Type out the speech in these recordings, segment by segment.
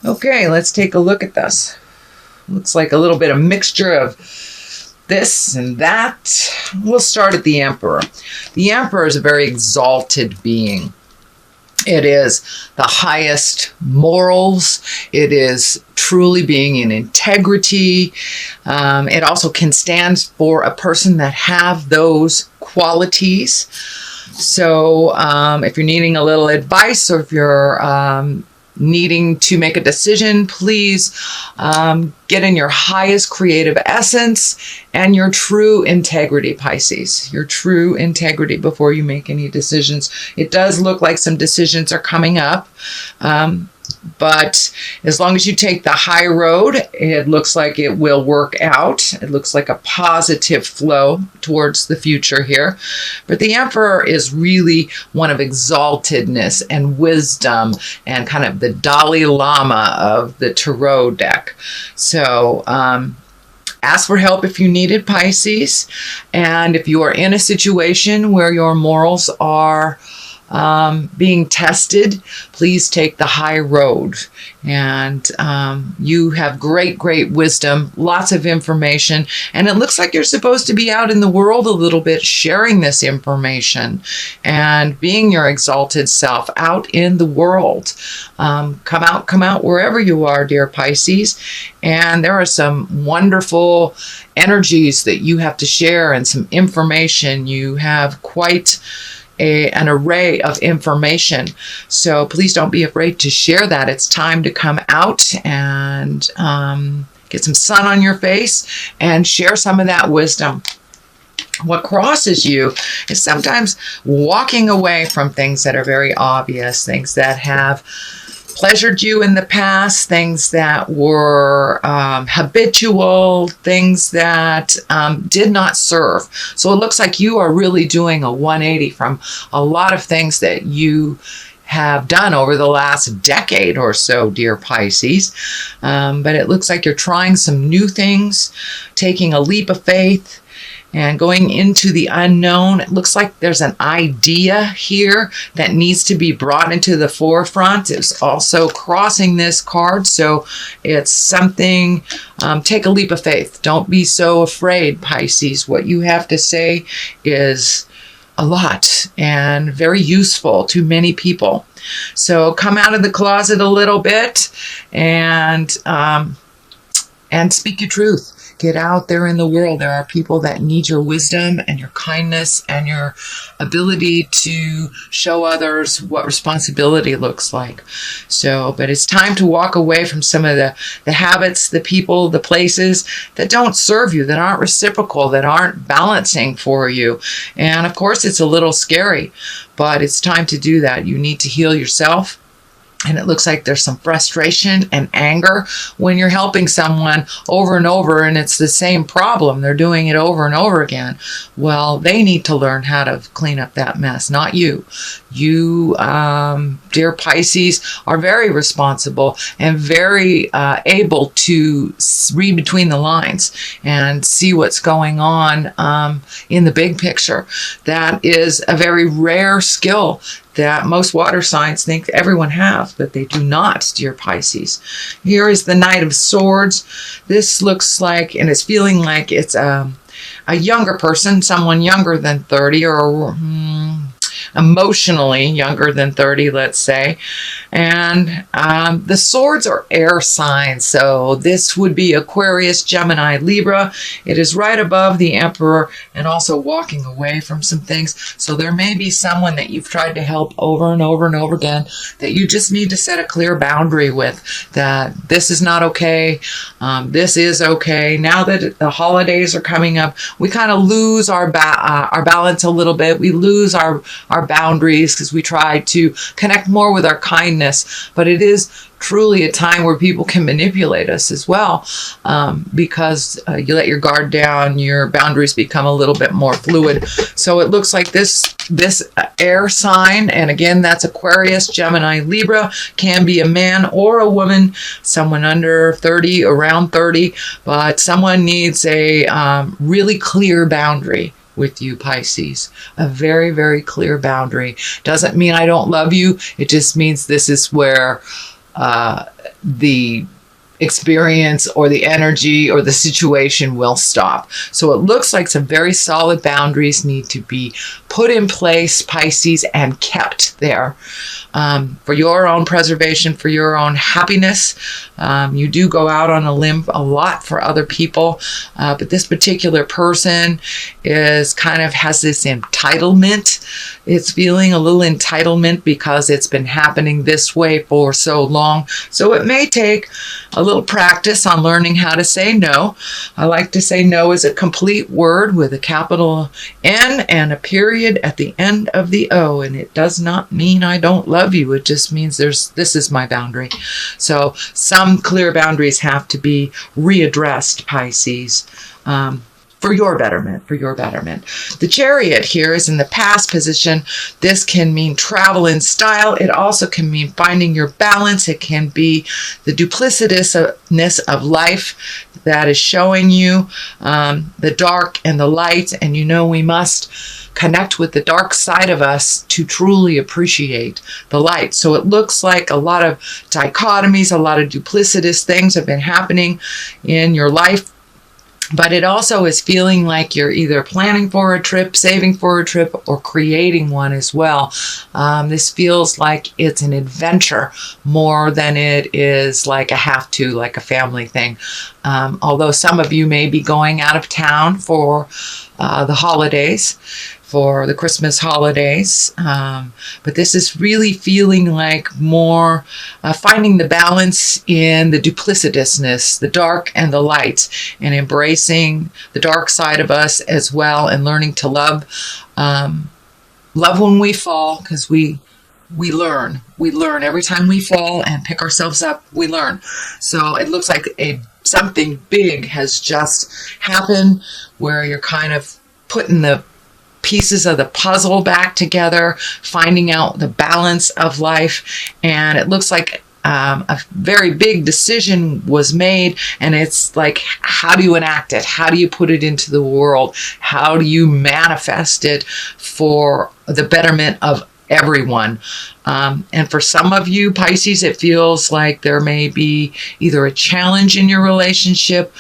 Okay, let's take a look at this. Looks like a little bit of mixture of this and that. We'll start at the Emperor. The Emperor is a very exalted being. It is the highest morals. It is truly being in integrity. It also can stand for a person that have those qualities. So if you're needing a little advice, or if you're needing to make a decision, please get in your highest creative essence and your true integrity, Pisces. Your true integrity before you make any decisions. It does look like some decisions are coming up, but as long as you take the high road, it looks like it will work out. It looks like a positive flow towards the future here. But the Emperor is really one of exaltedness and wisdom and kind of the Dalai Lama of the tarot deck. So ask for help if you need it, Pisces. And if you are in a situation where your morals are being tested, please take the high road. And you have great wisdom, lots of information, and it looks like you're supposed to be out in the world a little bit sharing this information and being your exalted self out in the world. Come out wherever you are, dear Pisces. And there are some wonderful energies that you have to share and some information. You have quite an array of information. So please don't be afraid to share that. It's time to come out and get some sun on your face and share some of that wisdom. What crosses you is sometimes walking away from things that are very obvious, things that have pleasured you in the past, things that were habitual, things that did not serve. So it looks like you are really doing a 180 from a lot of things that you have done over the last decade or so, dear Pisces. But it looks like you're trying some new things, taking a leap of faith, and going into the unknown. It looks like there's an idea here that needs to be brought into the forefront. It's also crossing this card. So it's something, take a leap of faith. Don't be so afraid, Pisces. What you have to say is a lot and very useful to many people. So come out of the closet a little bit and speak your truth. Get out there in the world. There are people that need your wisdom and your kindness and your ability to show others what responsibility looks like. So, but it's time to walk away from some of the habits, the people, the places that don't serve you, that aren't reciprocal, that aren't balancing for you. And of course, it's a little scary, but it's time to do that. You need to heal yourself. And it looks like there's some frustration and anger when you're helping someone over and over and it's the same problem. They're doing it over and over again. Well, they need to learn how to clean up that mess, not you. You, dear Pisces, are very responsible and very able to read between the lines and see what's going on in the big picture. That is a very rare skill that most water signs think everyone has, but they do not, dear Pisces. Here is the Knight of Swords. This looks like, and it's feeling like it's a younger person, someone younger than 30 or emotionally younger than 30, let's say. And the swords are air signs. So this would be Aquarius, Gemini, Libra. It is right above the Emperor and also walking away from some things. So there may be someone that you've tried to help over and over and over again that you just need to set a clear boundary with, that this is not okay. This is okay. Now that the holidays are coming up, we kind of lose our balance a little bit. We lose our boundaries because we try to connect more with our kindness, but it is truly a time where people can manipulate us as well, because you let your guard down, your boundaries become a little bit more fluid. So it looks like this air sign, and again, that's Aquarius, Gemini, Libra, can be a man or a woman, someone under 30, around 30, but someone needs a really clear boundary with you, Pisces. A very, very clear boundary. Doesn't mean I don't love you. It just means this is where the experience or the energy or the situation will stop. So it looks like some very solid boundaries need to be put in place, Pisces, and kept there for your own preservation, for your own happiness. You do go out on a limb a lot for other people, but this particular person is kind of has this entitlement. It's feeling a little entitlement because it's been happening this way for so long. So it may take a little practice on learning how to say no. I like to say no is a complete word with a capital N and a period at the end of the O, and it does not mean I don't love you. It just means this is my boundary. So some clear boundaries have to be readdressed, Pisces. For your betterment, for your betterment. The Chariot here is in the past position. This can mean travel in style. It also can mean finding your balance. It can be the duplicitousness of life that is showing you the dark and the light. And you know we must connect with the dark side of us to truly appreciate the light. So it looks like a lot of dichotomies, a lot of duplicitous things have been happening in your life. But it also is feeling like you're either planning for a trip, saving for a trip, or creating one as well. This feels like it's an adventure more than it is like a have to, like a family thing. Although some of you may be going out of town for the holidays, for the Christmas holidays. But this is really feeling like more finding the balance in the duplicitousness, the dark and the light, and embracing the dark side of us as well, and learning to love. Love when we fall, because we learn. We learn every time we fall and pick ourselves up, we learn. So it looks like something big has just happened where you're kind of putting the pieces of the puzzle back together, finding out the balance of life. And it looks like a very big decision was made, and it's like, how do you enact it? How do you put it into the world? How do you manifest it for the betterment of everyone? And for some of you, Pisces, it feels like there may be either a challenge in your relationship,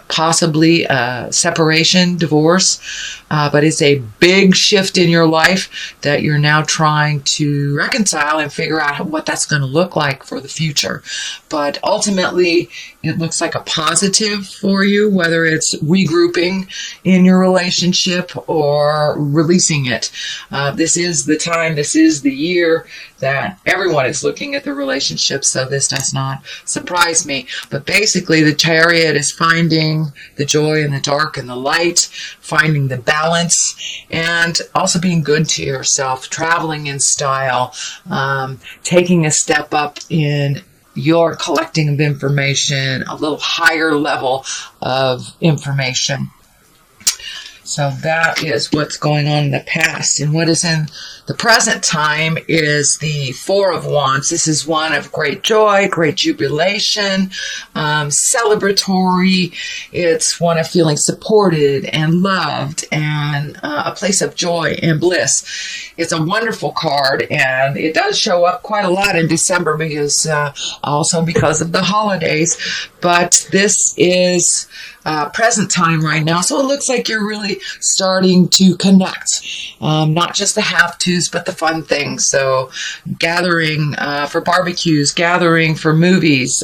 possibly a separation, divorce, but it's a big shift in your life that you're now trying to reconcile and figure out what that's going to look like for the future. But ultimately, it looks like a positive for you, whether it's regrouping in your relationship or releasing it. This is the time, this is the year that everyone is looking at the relationship, so this does not surprise me. But basically, the Chariot is finding the joy in the dark and the light, finding the balance, and also being good to yourself, traveling in style, taking a step up in your collecting of information, a little higher level of information. So that is what's going on in the past. And what is in the present time is the Four of Wands. This is one of great joy, great jubilation, celebratory. It's one of feeling supported and loved, and a place of joy and bliss. It's a wonderful card, and it does show up quite a lot in December because also because of the holidays. But this is present time right now. So it looks like you're really starting to connect, not just the have-tos, but the fun things. So gathering for barbecues, gathering for movies,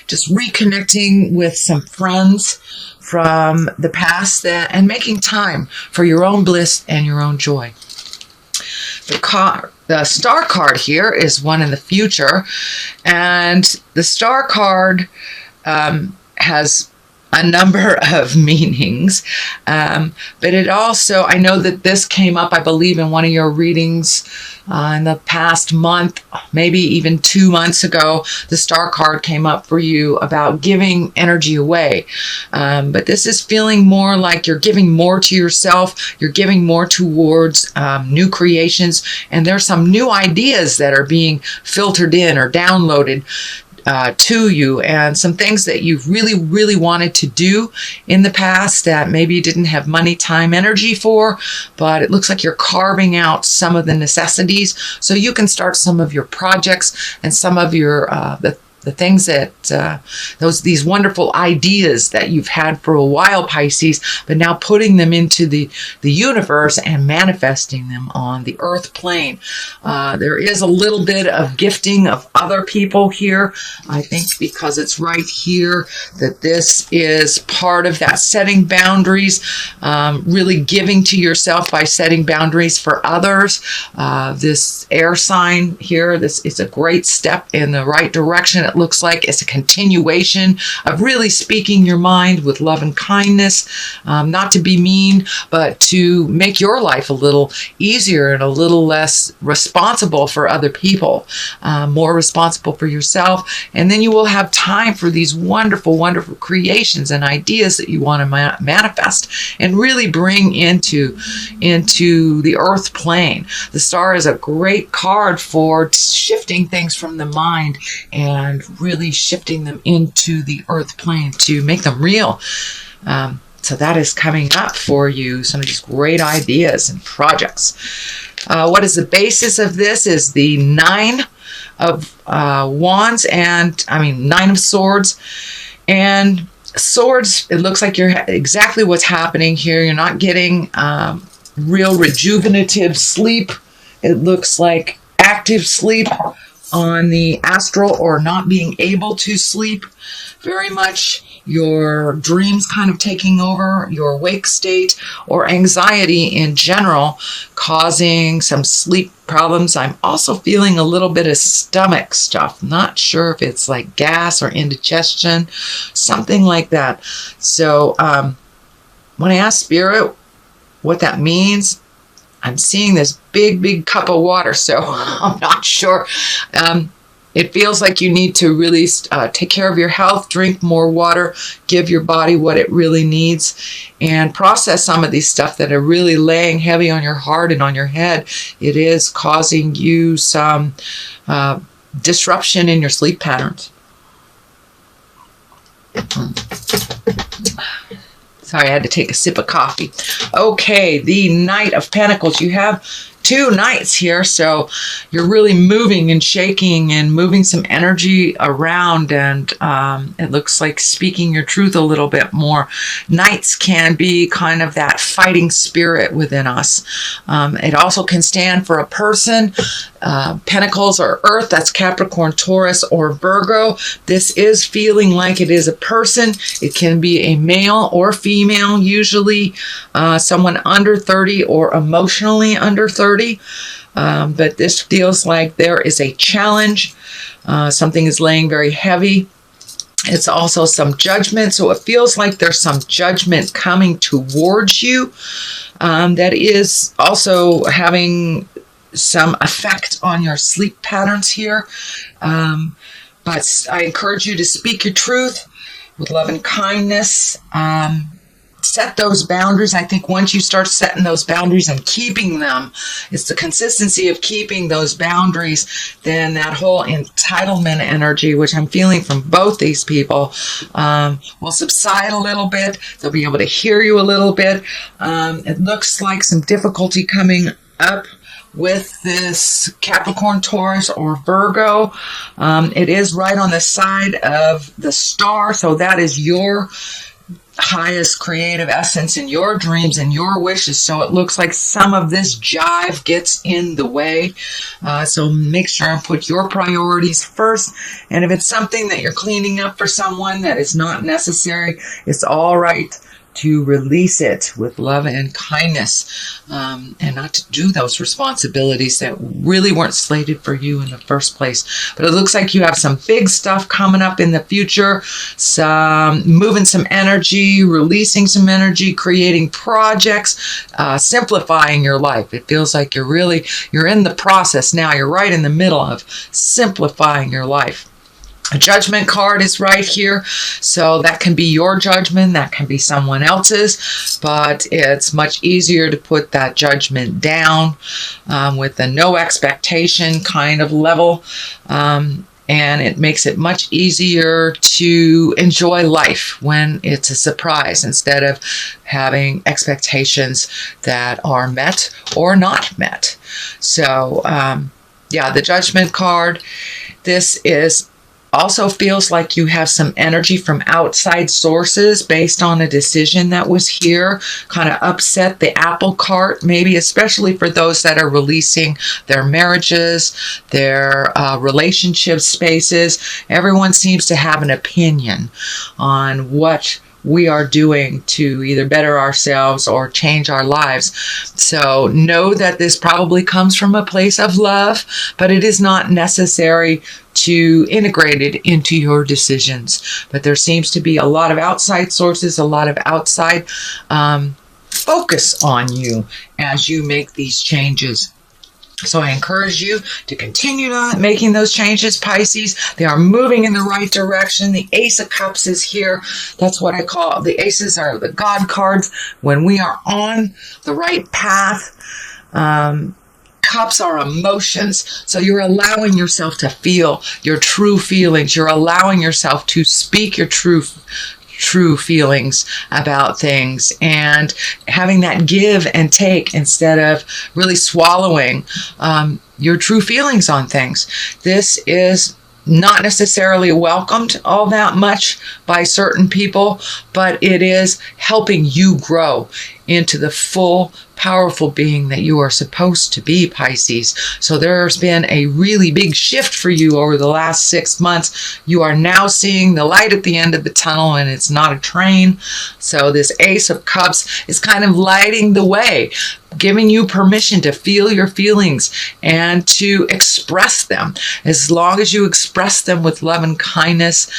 just reconnecting with some friends from the past and making time for your own bliss and your own joy. The star card here is one in the future, and the star card has a number of meanings, but it also, I know that this came up, I believe, in one of your readings in the past month, maybe even 2 months ago. The star card came up for you about giving energy away, but this is feeling more like you're giving more to yourself, you're giving more towards new creations, and there's some new ideas that are being filtered in or downloaded to you, and some things that you've really wanted to do in the past that maybe you didn't have money, time, energy for, but it looks like you're carving out some of the necessities so you can start some of your projects and some of your the things that these wonderful ideas that you've had for a while, Pisces, but now putting them into the universe and manifesting them on the earth plane. There is a little bit of gifting of other people here. I think because it's right here that this is part of that setting boundaries, really giving to yourself by setting boundaries for others. This air sign here, this is a great step in the right direction. It looks like it's a continuation of really speaking your mind with love and kindness, not to be mean, but to make your life a little easier and a little less responsible for other people, more responsible for yourself. And then you will have time for these wonderful creations and ideas that you want to manifest and really bring into the earth plane. The star is a great card for shifting things from the mind and really shifting them into the earth plane to make them real. So that is coming up for you, some of these great ideas and projects. What is the basis of this is the Nine of Wands and, Nine of Swords. And swords, it looks like you're exactly what's happening here. You're not getting real rejuvenative sleep. It looks like active sleep on the astral, or not being able to sleep very much, your dreams kind of taking over your wake state, or anxiety in general causing some sleep problems. I'm also feeling a little bit of stomach stuff. Not sure if it's like gas or indigestion, something like that. So when I ask Spirit what that means, I'm seeing this big cup of water, so I'm not sure. It feels like you need to really take care of your health, drink more water, give your body what it really needs, and process some of these stuff that are really laying heavy on your heart and on your head. It is causing you some disruption in your sleep patterns. Sorry, I had to take a sip of coffee. Okay, the Knight of Pentacles. You have two knights here, so you're really moving and shaking and moving some energy around, and it looks like speaking your truth a little bit more. Knights can be kind of that fighting spirit within us. It also can stand for a person. Pentacles are earth, that's Capricorn, Taurus, or Virgo. This is feeling like it is a person. It can be a male or female, usually someone under 30 or emotionally under 30. But this feels like there is a challenge. Something is laying very heavy. It's also some judgment. So it feels like there's some judgment coming towards you that is also having some effect on your sleep patterns here. But I encourage you to speak your truth with love and kindness. Set those boundaries. I think once you start setting those boundaries and keeping them, it's the consistency of keeping those boundaries, then that whole entitlement energy, which I'm feeling from both these people, will subside a little bit. They'll be able to hear you a little bit. It looks like some difficulty coming up with this Capricorn, Taurus, or Virgo. It is right on the side of the star, so that is your highest creative essence in your dreams and your wishes. So it looks like some of this jive gets in the way. So make sure and put your priorities first. And if it's something that you're cleaning up for someone that is not necessary, it's all right to release it with love and kindness, and not to do those responsibilities that really weren't slated for you in the first place. But it looks like you have some big stuff coming up in the future, some moving some energy, releasing some energy, creating projects, simplifying your life. It feels like you're in the process now. You're right in the middle of simplifying your life. A judgment card is right here, so that can be your judgment, that can be someone else's, but it's much easier to put that judgment down with a no expectation kind of level. And it makes it much easier to enjoy life when it's a surprise instead of having expectations that are met or not met. So, yeah, the Judgment card. This is also feels like you have some energy from outside sources based on a decision that was here, kind of upset the apple cart, maybe especially for those that are releasing their marriages, their relationship spaces. Everyone seems to have an opinion on what we are doing to either better ourselves or change our lives. So know that this probably comes from a place of love, but it is not necessary to integrate it into your decisions. But there seems to be a lot of outside sources, a lot of outside focus on you as you make these changes. So I encourage you to continue on making those changes, Pisces. They are moving in the right direction. The Ace of Cups is here. That's what I call the aces are the God cards. When we are on the right path, cups are emotions. So you're allowing yourself to feel your true feelings. You're allowing yourself to speak your true feelings about things and having that give and take instead of really swallowing your true feelings on things. This is not necessarily welcomed all that much by certain people, but it is helping you grow into the full, powerful being that you are supposed to be, Pisces. So there's been a really big shift for you over the last 6 months. You are now seeing the light at the end of the tunnel, and it's not a train. So this Ace of Cups is kind of lighting the way, giving you permission to feel your feelings and to express them. As long as you express them with love and kindness,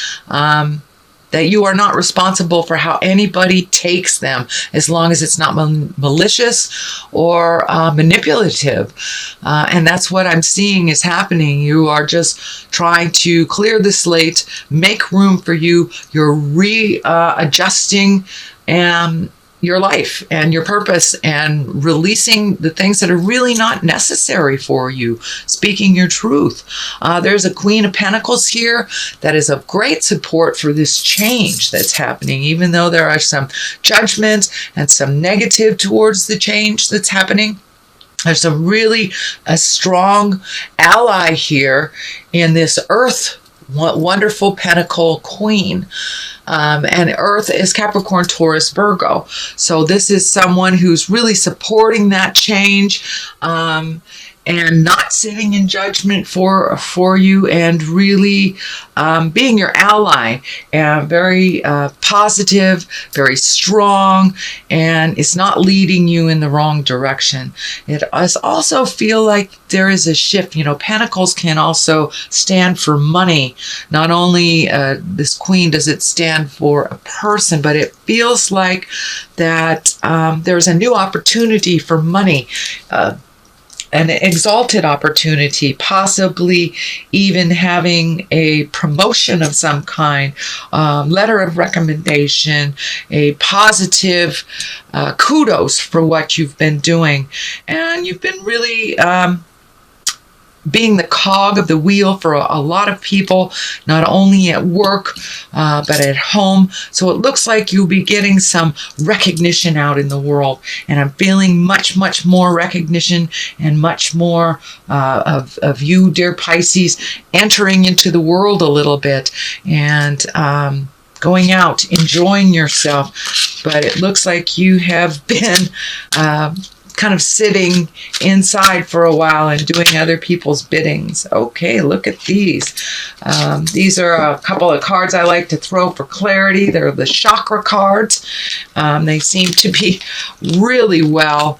that you are not responsible for how anybody takes them, as long as it's not malicious or manipulative. And that's what I'm seeing is happening. You are just trying to clear the slate, make room for you. You're readjusting your life and your purpose and releasing the things that are really not necessary for you, speaking your truth. There's a Queen of Pentacles here that is of great support for this change that's happening, even though there are some judgments and some negative towards the change that's happening. There's a strong ally here in this Earth wonderful Pentacle Queen. And Earth is Capricorn, Taurus, Virgo. So this is someone who's really supporting that change and not sitting in judgment for you, and really being your ally, and very positive, very strong, and it's not leading you in the wrong direction. It does also feel like there is a shift. You know, Pentacles can also stand for money. Not only this Queen does it stand for a person, but it feels like that there's a new opportunity for money. An exalted opportunity, possibly even having a promotion of some kind, letter of recommendation, a positive kudos for what you've been doing. And you've been really being the cog of the wheel for a lot of people, not only at work, but at home. So it looks like you'll be getting some recognition out in the world. And I'm feeling much, much more recognition and much more of you, dear Pisces, entering into the world a little bit and going out, enjoying yourself. But it looks like you have been kind of sitting inside for a while and doing other people's biddings. Okay, look at these. These are a couple of cards I like to throw for clarity. They're the chakra cards. They seem to be really well.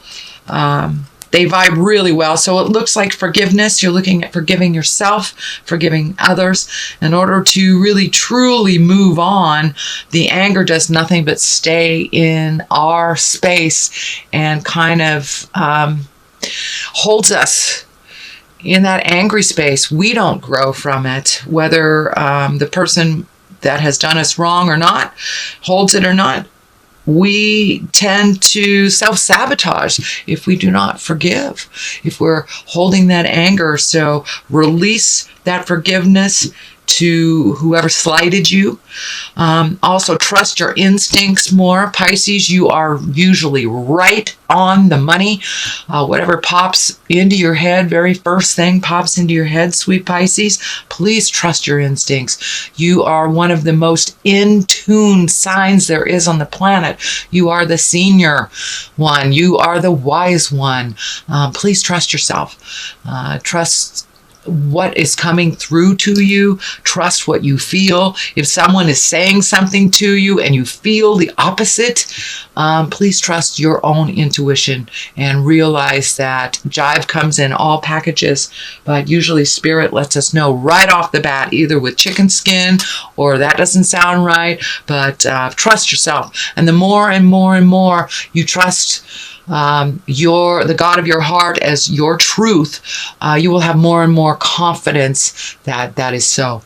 They vibe really well. So it looks like forgiveness. You're looking at forgiving yourself, forgiving others. In order to really truly move on, the anger does nothing but stay in our space and kind of holds us in that angry space. We don't grow from it, whether the person that has done us wrong or not, holds it or not. we tend to self-sabotage if we do not forgive, if we're holding that anger. So release that forgiveness to whoever slighted you. Also, trust your instincts more. Pisces, you are usually right on the money. Whatever pops into your head, very first thing pops into your head, sweet Pisces, please trust your instincts. You are one of the most in tune signs there is on the planet. You are the senior one. You are the wise one. Please trust yourself. Trust what is coming through to you. Trust what you feel. If someone is saying something to you and you feel the opposite, please trust your own intuition and realize that jive comes in all packages, but usually spirit lets us know right off the bat, either with chicken skin or that doesn't sound right, but trust yourself. And the more and more and more you trust the God of your heart as your truth, you will have more and more confidence that that is so.